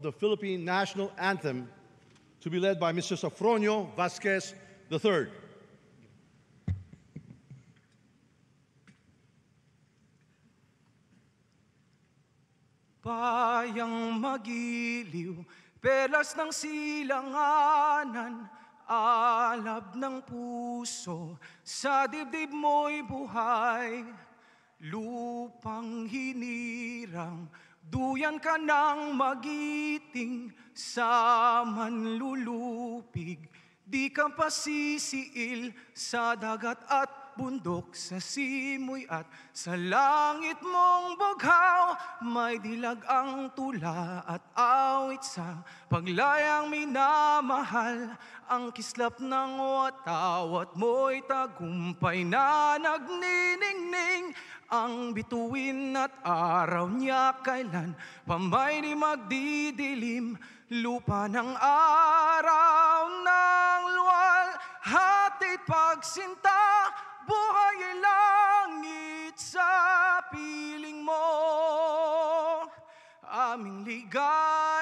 the Philippine National Anthem to be led by Mr. Sofronio Vasquez III. Bayang magiliw, pelas ng silanganan, alab ng puso, sa dibdib mo'y buhay. Lupang hinirang, duyan ka ng magiting, sa manlulupig. Di ka pasisiil sa dagat at bundok, sa simoy at sa langit mong bughaw. May dilag ang tula at awit sa paglayang minamahal. Ang kislap ng watawat mo'y tagumpay na nagniningning. Ang bituin at araw niya kailan pa may di magdidilim. Lupa ng araw ng luwal, hatid pagsinta, buhay ay langit sa piling mo. Aming ligay